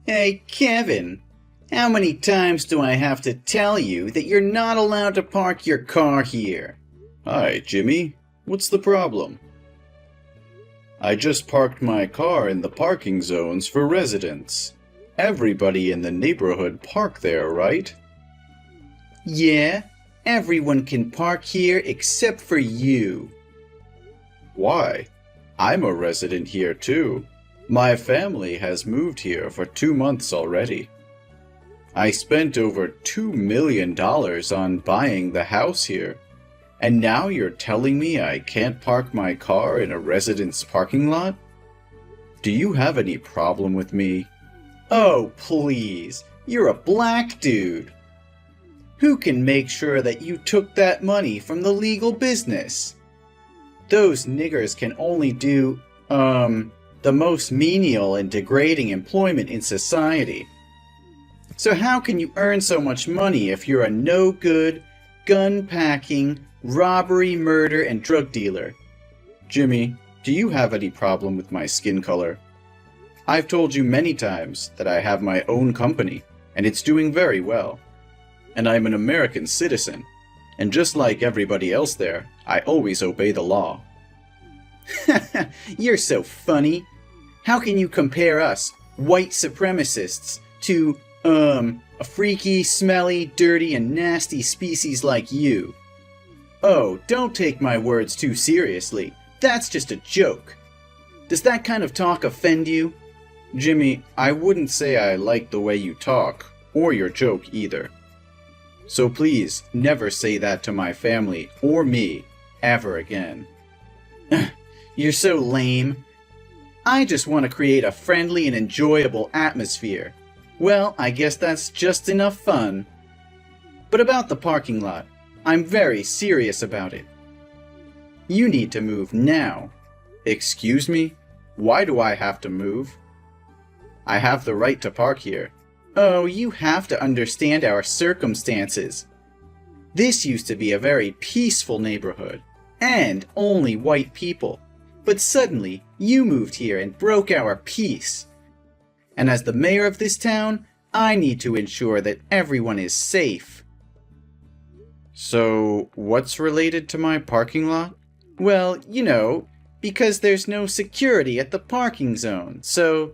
Hey, Kevin, how many times do I have to tell you that you're not allowed to park your car here? Hi, Jimmy. What's the problem? I just parked my car in the parking zones for residents. Everybody in the neighborhood park there, right? Yeah, everyone can park here except for you. Why? I'm a resident here too. My family has moved here for 2 months already. I spent over $2 million on buying the house here. And now you're telling me I can't park my car in a resident's parking lot? Do you have any problem with me? Oh, please, you're a black dude. Who can make sure that you took that money from the legal business? Those niggers can only do, the most menial and degrading employment in society. So how can you earn so much money if you're a no-good, gun-packing, robbery, murder, and drug dealer? Jimmy, do you have any problem with my skin color? I've told you many times that I have my own company, and it's doing very well. And I'm an American citizen, and just like everybody else there, I always obey the law. You're so funny. How can you compare us, white supremacists, to, a freaky, smelly, dirty, and nasty species like you? Oh, don't take my words too seriously. That's just a joke. Does that kind of talk offend you? Jimmy, I wouldn't say I like the way you talk, or your joke either. So please, never say that to my family or me, ever again. You're so lame. I just want to create a friendly and enjoyable atmosphere. Well, I guess that's just enough fun. But about the parking lot, I'm very serious about it. You need to move now. Excuse me? Why do I have to move? I have the right to park here. Oh, you have to understand our circumstances. This used to be a very peaceful neighborhood, and only white people. But suddenly, you moved here and broke our peace. And as the mayor of this town, I need to ensure that everyone is safe. So, what's related to my parking lot? Well, you know, because there's no security at the parking zone, so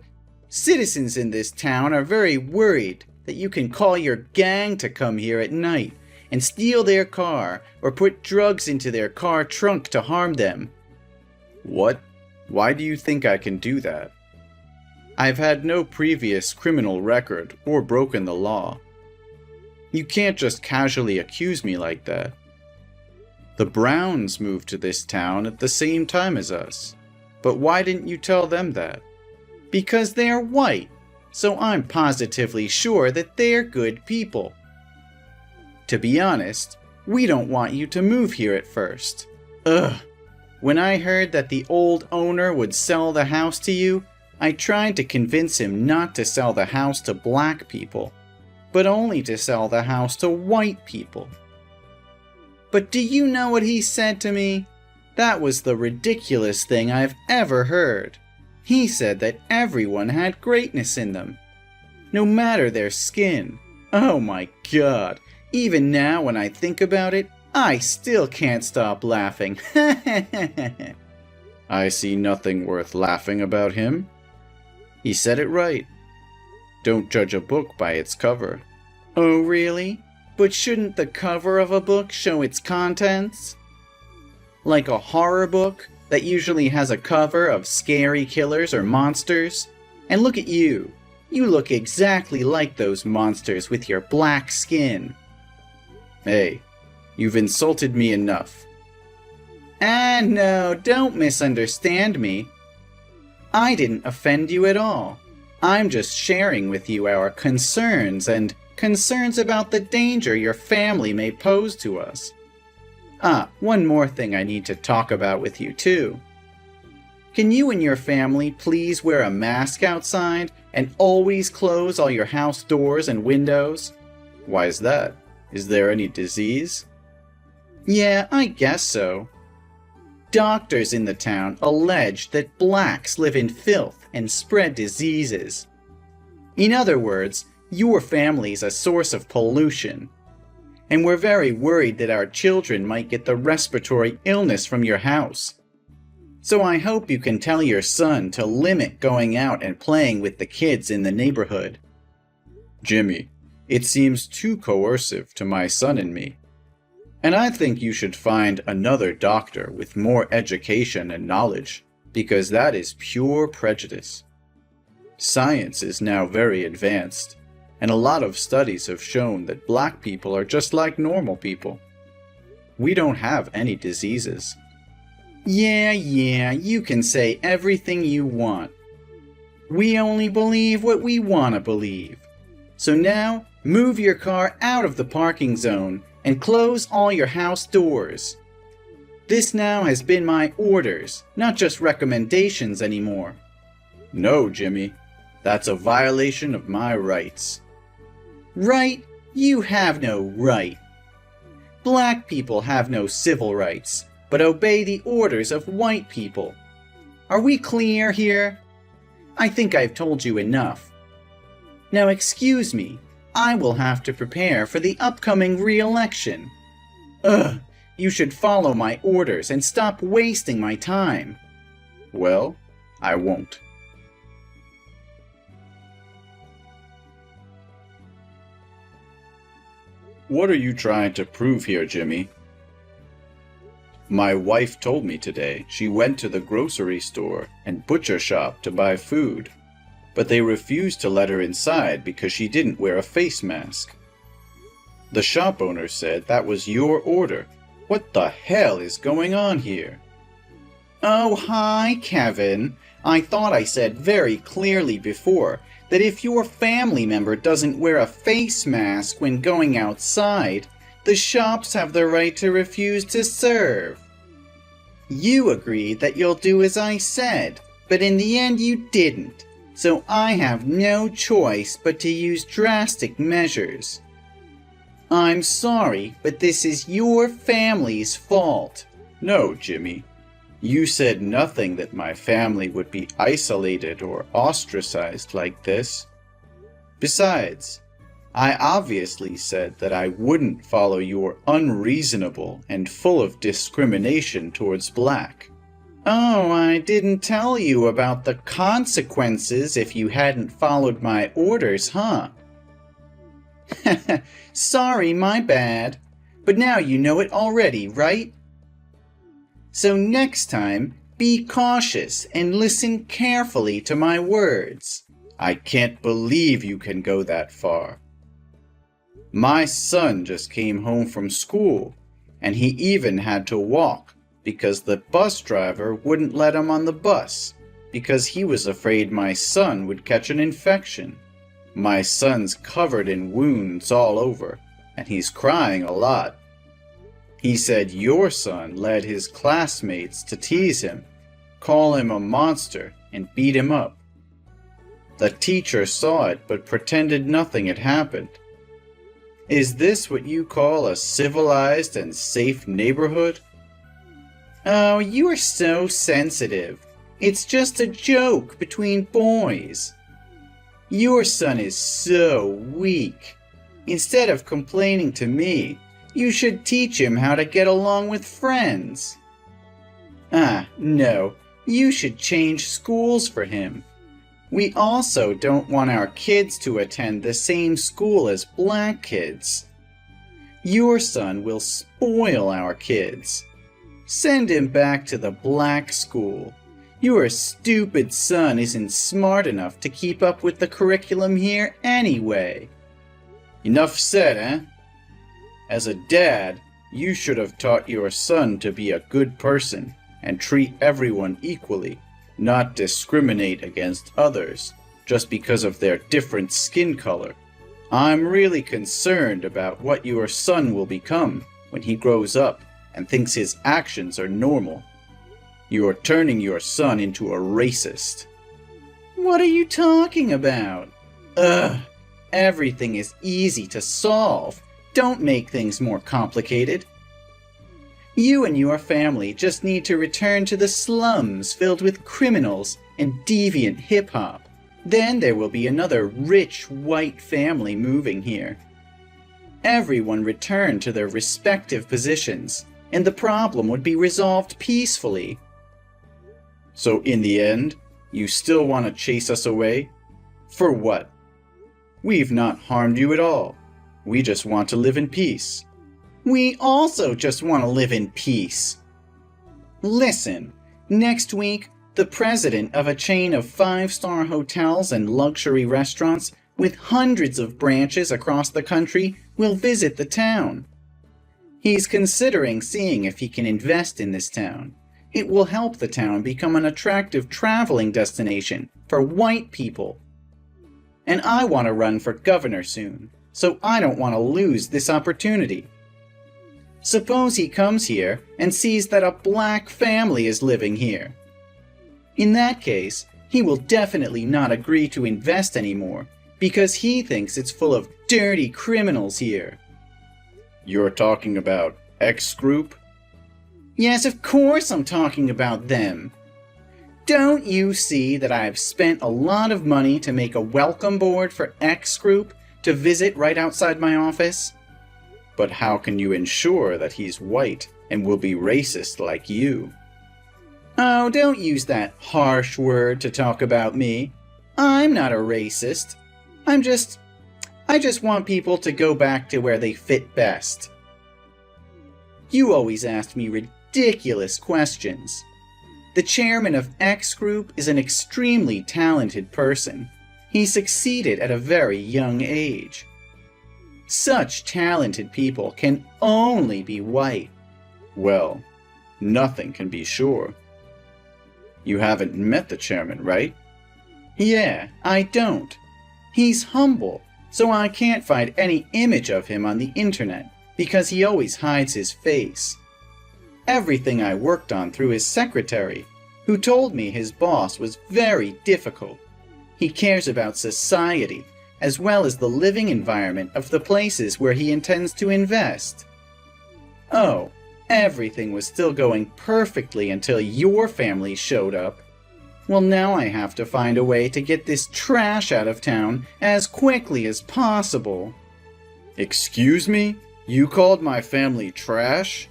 citizens in this town are very worried that you can call your gang to come here at night and steal their car or put drugs into their car trunk to harm them. What? Why do you think I can do that? I've had no previous criminal record or broken the law. You can't just casually accuse me like that. The Browns moved to this town at the same time as us. But why didn't you tell them that? Because they're white, so I'm positively sure that they're good people. To be honest, we don't want you to move here at first. Ugh. When I heard that the old owner would sell the house to you, I tried to convince him not to sell the house to black people, but only to sell the house to white people. But do you know what he said to me? That was the ridiculous thing I've ever heard. He said that everyone had greatness in them, no matter their skin. Oh my God, even now when I think about it, I still can't stop laughing. I see nothing worth laughing about him. He said it right. Don't judge a book by its cover. Oh, really? But shouldn't the cover of a book show its contents? Like a horror book that usually has a cover of scary killers or monsters? And look at you. You look exactly like those monsters with your black skin. Hey, you've insulted me enough. No, don't misunderstand me. I didn't offend you at all. I'm just sharing with you our concerns and concerns about the danger your family may pose to us. One more thing I need to talk about with you too. Can you and your family please wear a mask outside and always close all your house doors and windows? Why is that? Is there any disease? Yeah, I guess so. Doctors in the town allege that blacks live in filth and spread diseases. In other words, your family's a source of pollution. And we're very worried that our children might get the respiratory illness from your house. So I hope you can tell your son to limit going out and playing with the kids in the neighborhood. Jimmy, it seems too coercive to my son and me. And I think you should find another doctor with more education and knowledge, because that is pure prejudice. Science is now very advanced, and a lot of studies have shown that black people are just like normal people. We don't have any diseases. Yeah, you can say everything you want. We only believe what we want to believe. So now, move your car out of the parking zone and close all your house doors. This now has been my orders, not just recommendations anymore. No, Jimmy. That's a violation of my rights. Right? You have no right. Black people have no civil rights, but obey the orders of white people. Are we clear here? I think I've told you enough. Now excuse me, I will have to prepare for the upcoming re-election. Ugh, you should follow my orders and stop wasting my time. Well, I won't. What are you trying to prove here, Jimmy? My wife told me today she went to the grocery store and butcher shop to buy food, but they refused to let her inside because she didn't wear a face mask. The shop owner said that was your order. What the hell is going on here? Oh, hi, Kevin. I thought I said very clearly before that if your family member doesn't wear a face mask when going outside, the shops have the right to refuse to serve. You agreed that you'll do as I said, but in the end you didn't, so I have no choice but to use drastic measures. I'm sorry, but this is your family's fault. No, Jimmy. You said nothing that my family would be isolated or ostracized like this. Besides, I obviously said that I wouldn't follow your unreasonable and full of discrimination towards black. Oh, I didn't tell you about the consequences if you hadn't followed my orders, huh? Sorry, my bad. But now you know it already, right? So next time, be cautious and listen carefully to my words. I can't believe you can go that far. My son just came home from school, and he even had to walk because the bus driver wouldn't let him on the bus because he was afraid my son would catch an infection. My son's covered in wounds all over, and he's crying a lot. He said your son led his classmates to tease him, call him a monster, and beat him up. The teacher saw it but pretended nothing had happened. Is this what you call a civilized and safe neighborhood? Oh, you are so sensitive. It's just a joke between boys. Your son is so weak. Instead of complaining to me, you should teach him how to get along with friends. No, you should change schools for him. We also don't want our kids to attend the same school as black kids. Your son will spoil our kids. Send him back to the black school. Your stupid son isn't smart enough to keep up with the curriculum here anyway. Enough said, eh? As a dad, you should have taught your son to be a good person and treat everyone equally, not discriminate against others just because of their different skin color. I'm really concerned about what your son will become when he grows up and thinks his actions are normal. You're turning your son into a racist. What are you talking about? Everything is easy to solve. Don't make things more complicated. You and your family just need to return to the slums filled with criminals and deviant hip-hop. Then there will be another rich white family moving here. Everyone returned to their respective positions, and the problem would be resolved peacefully. So in the end, you still want to chase us away? For what? We've not harmed you at all. We just want to live in peace. We also just want to live in peace. Listen, next week, the president of a chain of 5-star hotels and luxury restaurants with hundreds of branches across the country will visit the town. He's considering seeing if he can invest in this town. It will help the town become an attractive traveling destination for white people. And I want to run for governor soon, so I don't want to lose this opportunity. Suppose he comes here and sees that a black family is living here. In that case, he will definitely not agree to invest anymore because he thinks it's full of dirty criminals here. You're talking about X Group? Yes, of course I'm talking about them. Don't you see that I've spent a lot of money to make a welcome board for X Group to visit right outside my office? But how can you ensure that he's white and will be racist like you? Oh, don't use that harsh word to talk about me. I'm not a racist. I just want people to go back to where they fit best. You always ask me ridiculous questions. The chairman of X Group is an extremely talented person. He succeeded at a very young age. Such talented people can only be white. Well, nothing can be sure. You haven't met the chairman, right? Yeah, I don't. He's humble, so I can't find any image of him on the internet because he always hides his face. Everything I worked on through his secretary, who told me his boss was very difficult. He cares about society, as well as the living environment of the places where he intends to invest. Oh, everything was still going perfectly until your family showed up. Well, now I have to find a way to get this trash out of town as quickly as possible. Excuse me? You called my family trash?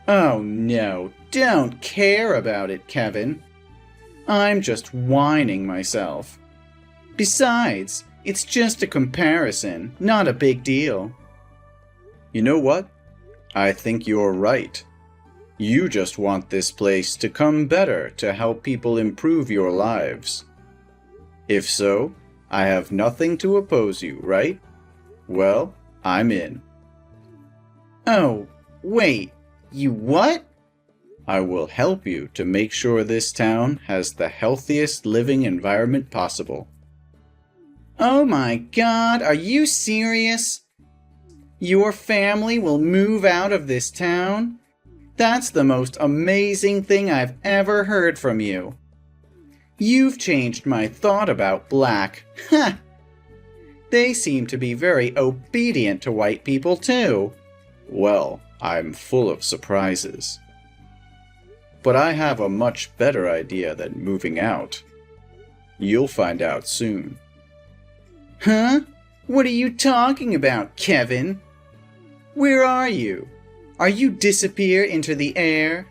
Oh no, don't care about it, Kevin. I'm just whining myself. Besides, it's just a comparison, not a big deal. You know what? I think you're right. You just want this place to come better to help people improve your lives. If so, I have nothing to oppose you, right? Well, I'm in. Oh, wait, you what? I will help you to make sure this town has the healthiest living environment possible. Oh my God, are you serious? Your family will move out of this town? That's the most amazing thing I've ever heard from you. You've changed my thought about black. Ha! They seem to be very obedient to white people too. Well, I'm full of surprises. But I have a much better idea than moving out. You'll find out soon. Huh? What are you talking about, Kevin? Where are you? Are you disappear into the air?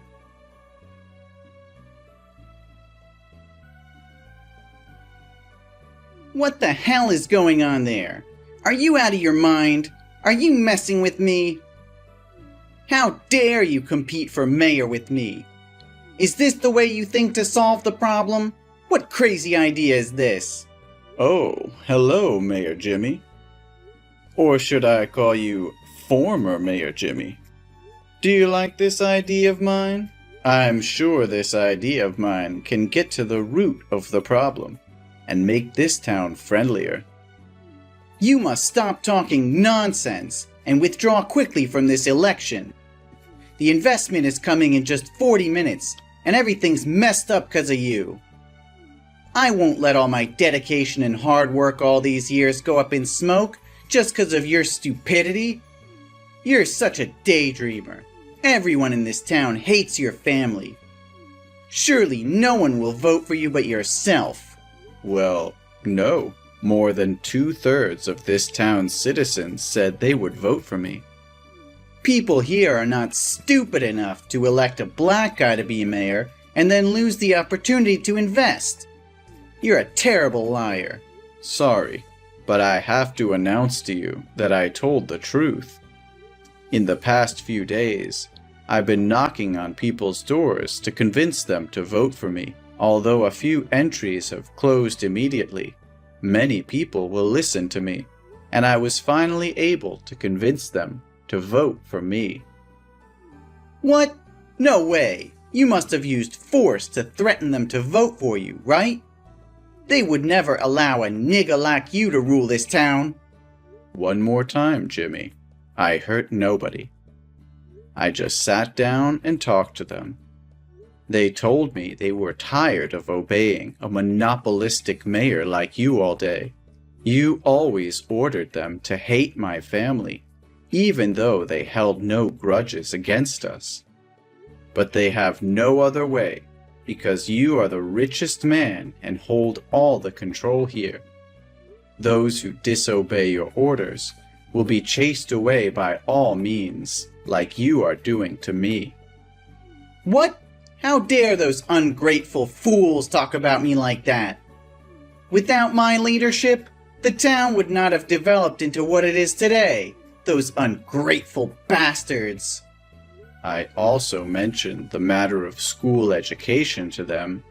What the hell is going on there? Are you out of your mind? Are you messing with me? How dare you compete for mayor with me? Is this the way you think to solve the problem? What crazy idea is this? Oh, hello, Mayor Jimmy. Or should I call you former Mayor Jimmy? Do you like this idea of mine? I'm sure this idea of mine can get to the root of the problem and make this town friendlier. You must stop talking nonsense and withdraw quickly from this election. The investment is coming in just 40 minutes, and everything's messed up because of you. I won't let all my dedication and hard work all these years go up in smoke just because of your stupidity. You're such a daydreamer. Everyone in this town hates your family. Surely no one will vote for you but yourself. Well, no. More than 2/3 of this town's citizens said they would vote for me. People here are not stupid enough to elect a black guy to be mayor and then lose the opportunity to invest. You're a terrible liar. Sorry, but I have to announce to you that I told the truth. In the past few days, I've been knocking on people's doors to convince them to vote for me. Although a few entries have closed immediately, many people will listen to me, and I was finally able to convince them to vote for me. What? No way! You must have used force to threaten them to vote for you, right? They would never allow a nigger like you to rule this town. One more time, Jimmy. I hurt nobody. I just sat down and talked to them. They told me they were tired of obeying a monopolistic mayor like you all day. You always ordered them to hate my family, even though they held no grudges against us. But they have no other way, because you are the richest man and hold all the control here. Those who disobey your orders will be chased away by all means, like you are doing to me. What? How dare those ungrateful fools talk about me like that? Without my leadership, the town would not have developed into what it is today. Those ungrateful bastards. I also mentioned the matter of school education to them,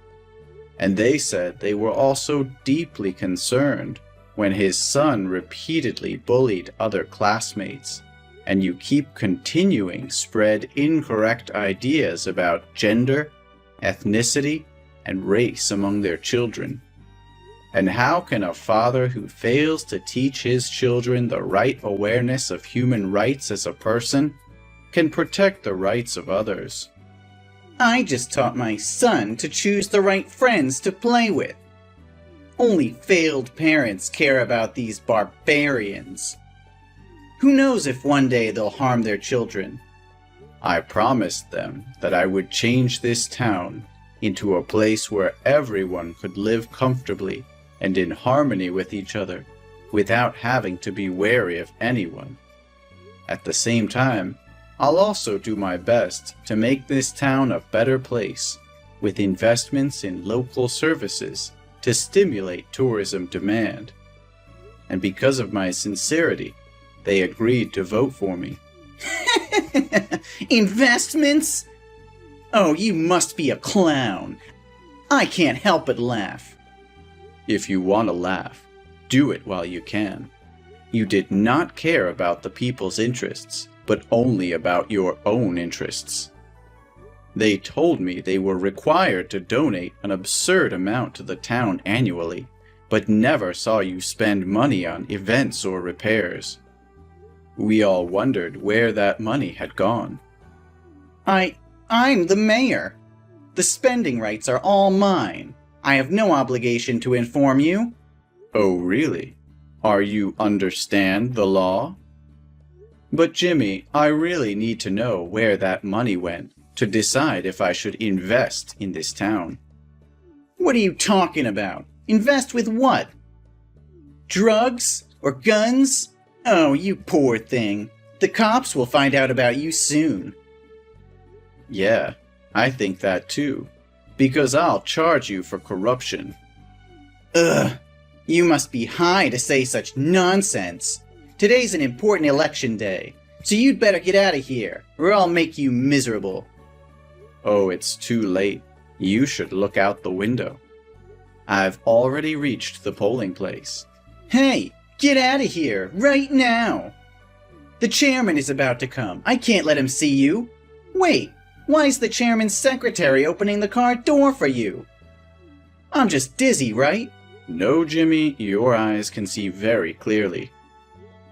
and they said they were also deeply concerned when his son repeatedly bullied other classmates, and you keep continuing spread incorrect ideas about gender, ethnicity, and race among their children. And how can a father who fails to teach his children the right awareness of human rights as a person can protect the rights of others? I just taught my son to choose the right friends to play with. Only failed parents care about these barbarians. Who knows if one day they'll harm their children? I promised them that I would change this town into a place where everyone could live comfortably and in harmony with each other without having to be wary of anyone. At the same time, I'll also do my best to make this town a better place, with investments in local services to stimulate tourism demand. And because of my sincerity, they agreed to vote for me. Investments? Oh, you must be a clown. I can't help but laugh. If you want to laugh, do it while you can. You did not care about the people's interests, but only about your own interests. They told me they were required to donate an absurd amount to the town annually, but never saw you spend money on events or repairs. We all wondered where that money had gone. I'm the mayor. The spending rights are all mine. I have no obligation to inform you. Oh, really? Are you understand the law? But Jimmy, I really need to know where that money went to decide if I should invest in this town. What are you talking about? Invest with what? Drugs? Or guns? Oh, you poor thing. The cops will find out about you soon. Yeah, I think that too, because I'll charge you for corruption. Ugh, you must be high to say such nonsense. Today's an important election day, so you'd better get out of here, or I'll make you miserable. Oh, it's too late. You should look out the window. I've already reached the polling place. Hey, get out of here, right now! The chairman is about to come. I can't let him see you. Wait, why is the chairman's secretary opening the car door for you? I'm just dizzy, right? No, Jimmy, your eyes can see very clearly.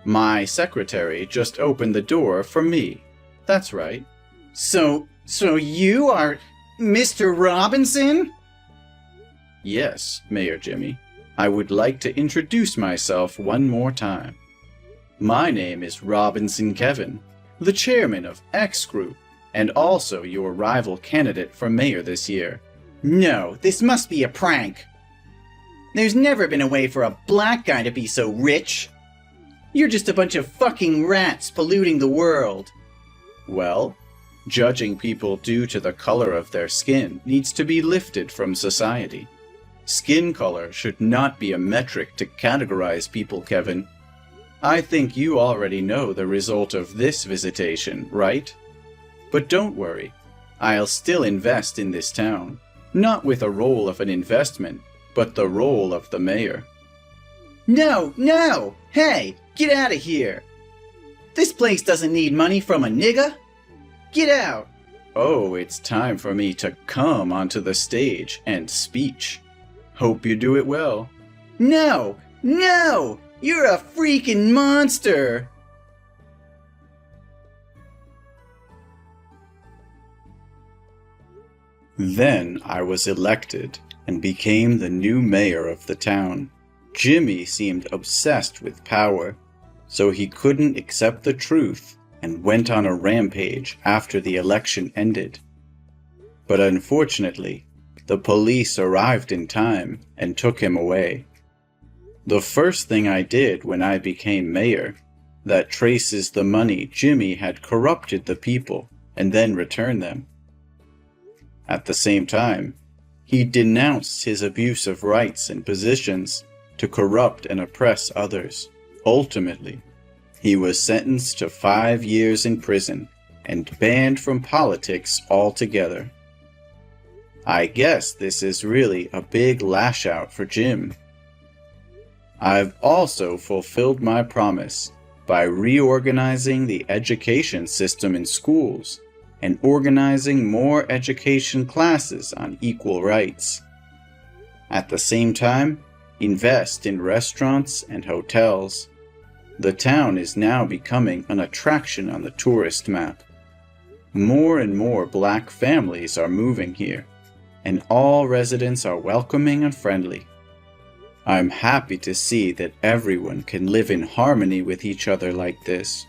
My secretary just opened the door for me. That's right. So you are Mr. Robinson? Yes, Mayor Jimmy. I would like to introduce myself one more time. My name is Robinson Kevin, the chairman of X Group, and also your rival candidate for mayor this year. No, this must be a prank. There's never been a way for a black guy to be so rich. You're just a bunch of fucking rats polluting the world. Well, judging people due to the color of their skin needs to be lifted from society. Skin color should not be a metric to categorize people, Kevin. I think you already know the result of this visitation, right? But don't worry, I'll still invest in this town, not with a role of an investment, but the role of the mayor. No, no! Hey, get out of here! This place doesn't need money from a nigga! Get out! Oh, it's time for me to come onto the stage and speech. Hope you do it well. No! No! You're a freaking monster! Then I was elected and became the new mayor of the town. Jimmy seemed obsessed with power, so he couldn't accept the truth and went on a rampage after the election ended. But unfortunately, the police arrived in time and took him away. The first thing I did when I became mayor, that traces the money Jimmy had corrupted the people and then returned them. At the same time, he denounced his abuse of rights and positions to corrupt and oppress others. Ultimately, he was sentenced to 5 years in prison and banned from politics altogether. I guess this is really a big lash out for Jim. I've also fulfilled my promise by reorganizing the education system in schools and organizing more education classes on equal rights. At the same time, invest in restaurants and hotels. The town is now becoming an attraction on the tourist map. More and more black families are moving here, and all residents are welcoming and friendly. I'm happy to see that everyone can live in harmony with each other like this.